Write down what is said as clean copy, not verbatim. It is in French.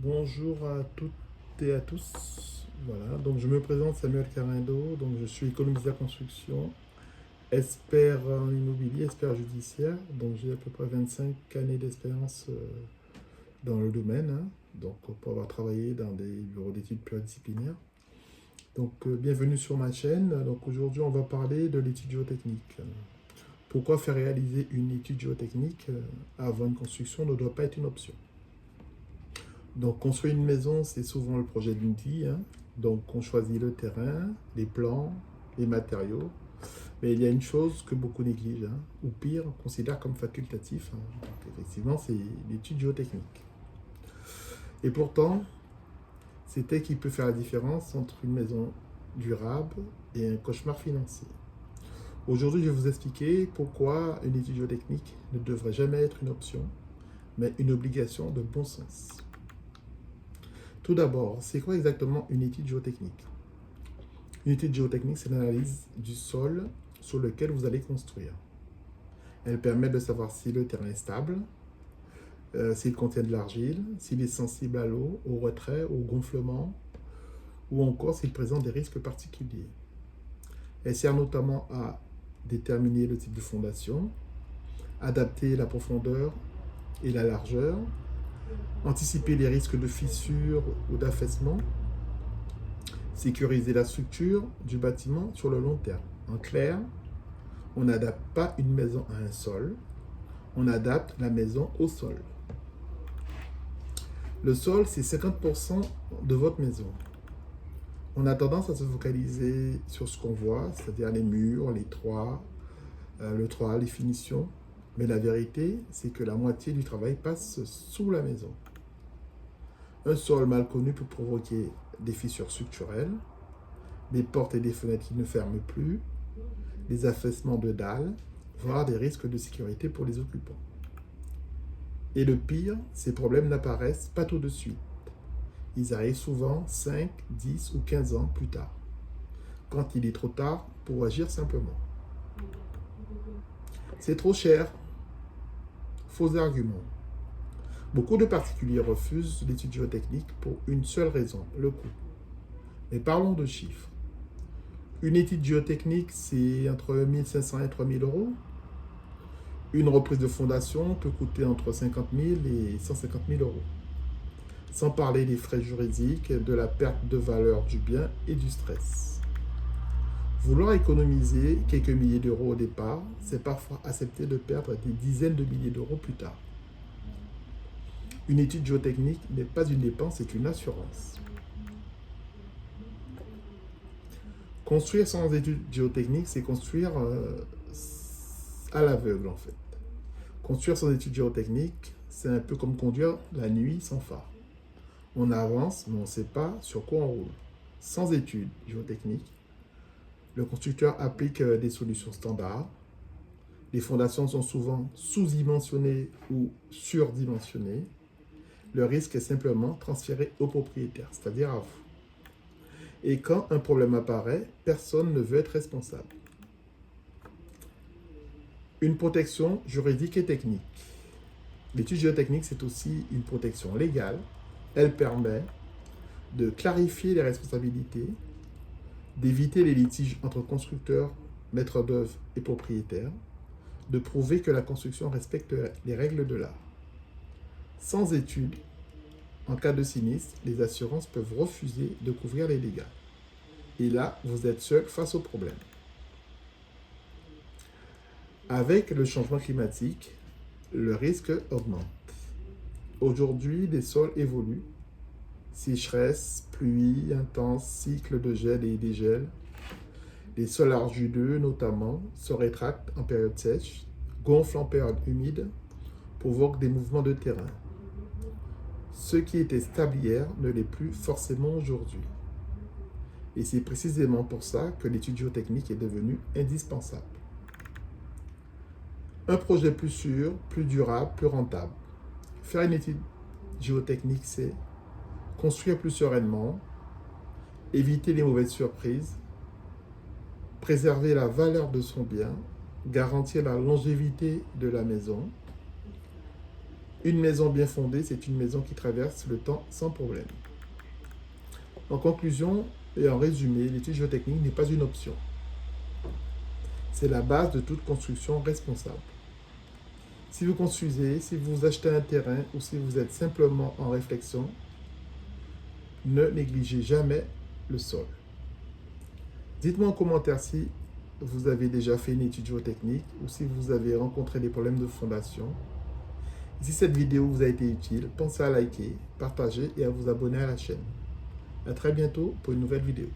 Bonjour à toutes et à tous. Voilà, donc je me présente Samuel Carindo, donc je suis économiste de la construction, expert en immobilier, expert judiciaire, donc j'ai à peu près 25 années d'expérience dans le domaine, hein, donc pour avoir travaillé dans des bureaux d'études pluridisciplinaires. Donc bienvenue sur ma chaîne. Donc aujourd'hui on va parler de l'étude géotechnique. Pourquoi faire réaliser une étude géotechnique avant une construction ne doit pas être une option. Donc, construire une maison, c'est souvent le projet d'une vie, hein. Donc, on choisit le terrain, les plans, les matériaux. Mais il y a une chose que beaucoup négligent, hein, ou pire, considèrent comme facultatif, hein. Donc, effectivement, c'est l'étude géotechnique. Et pourtant, c'est elle qui peut faire la différence entre une maison durable et un cauchemar financier. Aujourd'hui, je vais vous expliquer pourquoi une étude géotechnique ne devrait jamais être une option, mais une obligation de bon sens. Tout d'abord, c'est quoi exactement une étude géotechnique? Une étude géotechnique, c'est l'analyse du sol sur lequel vous allez construire. Elle permet de savoir si le terrain est stable, s'il contient de l'argile, s'il est sensible à l'eau, au retrait, au gonflement, ou encore s'il présente des risques particuliers. Elle sert notamment à déterminer le type de fondation, adapter la profondeur et la largeur, anticiper les risques de fissure ou d'affaissement, sécuriser la structure du bâtiment sur le long terme. En clair, on n'adapte pas une maison à un sol, on adapte la maison au sol. Le sol, c'est 50% de votre maison. On a tendance à se focaliser sur ce qu'on voit, c'est-à-dire les murs, les toits, le toit, les finitions. Mais la vérité, c'est que la moitié du travail passe sous la maison. Un sol mal connu peut provoquer des fissures structurelles, des portes et des fenêtres qui ne ferment plus, des affaissements de dalles, voire des risques de sécurité pour les occupants. Et le pire, ces problèmes n'apparaissent pas tout de suite. Ils arrivent souvent 5, 10 ou 15 ans plus tard, quand il est trop tard pour agir simplement. C'est trop cher. Faux argument. Beaucoup de particuliers refusent l'étude géotechnique pour une seule raison, le coût. Mais parlons de chiffres. Une étude géotechnique, c'est entre 1500 et 3000 euros. Une reprise de fondation peut coûter entre 50 000 et 150 000 euros. Sans parler des frais juridiques, de la perte de valeur du bien et du stress. Vouloir économiser quelques milliers d'euros au départ, c'est parfois accepter de perdre des dizaines de milliers d'euros plus tard. Une étude géotechnique n'est pas une dépense, c'est une assurance. Construire sans étude géotechnique, c'est construire à l'aveugle en fait. Construire sans étude géotechnique, c'est un peu comme conduire la nuit sans phare. On avance, mais on ne sait pas sur quoi on roule. Sans étude géotechnique, le constructeur applique des solutions standards. Les fondations sont souvent sous-dimensionnées ou surdimensionnées. Le risque est simplement transféré au propriétaire, c'est-à-dire à vous. Et quand un problème apparaît, personne ne veut être responsable. Une protection juridique et technique. L'étude géotechnique, c'est aussi une protection légale. Elle permet de clarifier les responsabilités, d'éviter les litiges entre constructeurs, maîtres d'œuvre et propriétaires, de prouver que la construction respecte les règles de l'art. Sans étude, en cas de sinistre, les assurances peuvent refuser de couvrir les dégâts. Et là, vous êtes seul face au problème. Avec le changement climatique, le risque augmente. Aujourd'hui, les sols évoluent. Sécheresse, pluie intense, cycle de gel et dégel. Les sols argileux, notamment, se rétractent en période sèche, gonflent en période humide, provoquent des mouvements de terrain. Ce qui était stable hier ne l'est plus forcément aujourd'hui. Et c'est précisément pour ça que l'étude géotechnique est devenue indispensable. Un projet plus sûr, plus durable, plus rentable. Faire une étude géotechnique, c'est construire plus sereinement, éviter les mauvaises surprises, préserver la valeur de son bien, garantir la longévité de la maison. Une maison bien fondée, c'est une maison qui traverse le temps sans problème. En conclusion et en résumé, l'étude géotechnique n'est pas une option. C'est la base de toute construction responsable. Si vous construisez, si vous achetez un terrain ou si vous êtes simplement en réflexion, ne négligez jamais le sol. Dites-moi en commentaire si vous avez déjà fait une étude géotechnique ou si vous avez rencontré des problèmes de fondation. Si cette vidéo vous a été utile, pensez à liker, partager et à vous abonner à la chaîne. À très bientôt pour une nouvelle vidéo.